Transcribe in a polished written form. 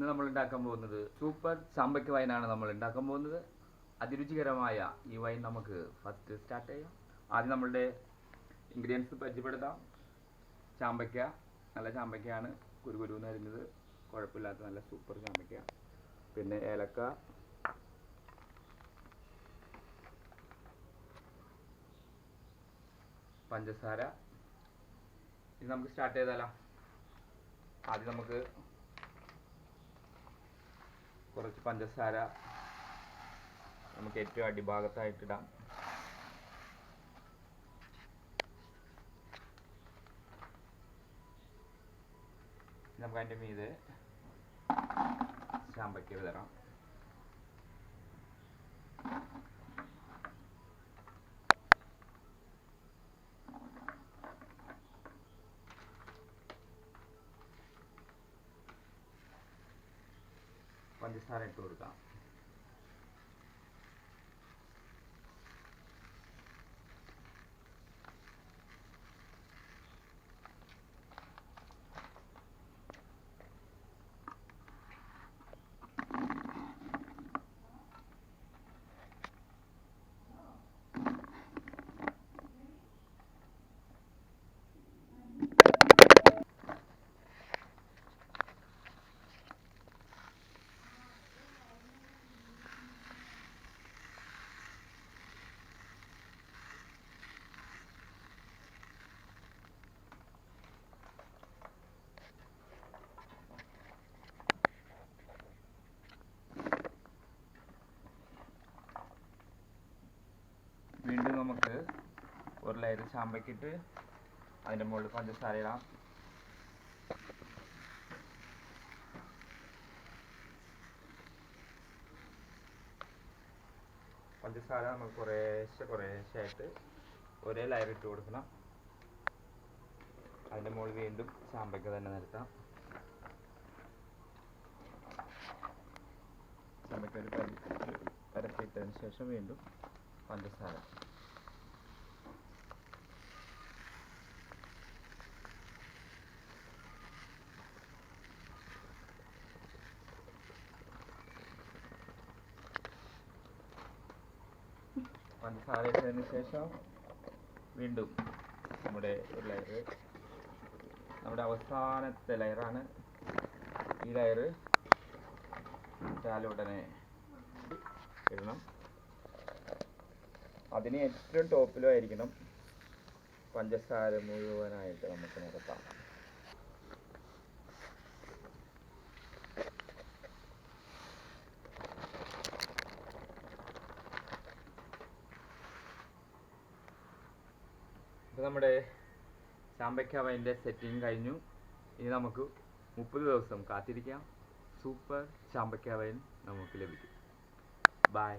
ഇന്ന് നമ്മൾ ഉണ്ടാക്കാൻ പോകുന്നത് സൂപ്പർ ചാമ്പയ്ക്ക വൈനാണ് നമ്മൾ ഉണ്ടാക്കാൻ പോകുന്നത്. അതിരുചികരമായ ഈ വൈൻ നമുക്ക് ഫസ്റ്റ് സ്റ്റാർട്ട് ചെയ്യാം. ആദ്യം നമ്മളുടെ ഇൻഗ്രീഡിയൻസ് പരിചയപ്പെടുത്താം. ചാമ്പയ്ക്ക, നല്ല ചാമ്പയ്ക്കയാണ്, കുരുകുരുന്ന് അരിഞ്ഞത്, കുഴപ്പമില്ലാത്ത നല്ല സൂപ്പർ ചാമ്പയ്ക്ക. പിന്നെ ഏലക്ക, പഞ്ചസാര. ഇത് നമുക്ക് സ്റ്റാർട്ട് ചെയ്താലോ. ആദ്യം നമുക്ക് കുറച്ച് പഞ്ചസാര നമുക്ക് ഏറ്റവും അടിഭാഗത്തായിട്ടിടാം. നമുക്ക് അതിൻ്റെ മീതെ ചാമ്പയ്ക്ക വിതറാം. പഞ്ചസാര ഇട്ട് കൊടുക്കാം. വീണ്ടും നമുക്ക് ഒരു ലെയർ ചാമ്പയ്ക്കിട്ട് അതിൻ്റെ മുകളിൽ പഞ്ചസാര ഇടാം. പഞ്ചസാര നമുക്ക് കുറേശ്ശായിട്ട് ഒരേ ലെയർ ഇട്ട് കൊടുക്കണം. അതിൻ്റെ മുകളിൽ വീണ്ടും ചാമ്പയ്ക്ക തന്നെ നിരത്താം. ചാമ്പയ്ക്ക ഒരു പരത്തിയിട്ടതിന് ശേഷം വീണ്ടും പഞ്ചസാര. പഞ്ചസാര ഇട്ടതിന് ശേഷം വീണ്ടും നമ്മുടെ ഒരു ലെയർ, നമ്മുടെ അവസാനത്തെ ലെയറാണ് ഈ ലെയർ. ഉടനെ ഇടണം. അതിന് ഏറ്റവും ടോപ്പിലും ആയിരിക്കണം പഞ്ചസാര മുഴുവനായിട്ട് നമുക്ക് നിരത്താം. ഇപ്പോൾ നമ്മുടെ ചാമ്പയ്ക്ക വൈൻ്റെ സെറ്റിംഗ് കഴിഞ്ഞു. ഇനി നമുക്ക് 30 ദിവസം കാത്തിരിക്കാം. സൂപ്പർ ചാമ്പയ്ക്ക വൈൻ നമുക്ക് ലഭിക്കും. ബൈ.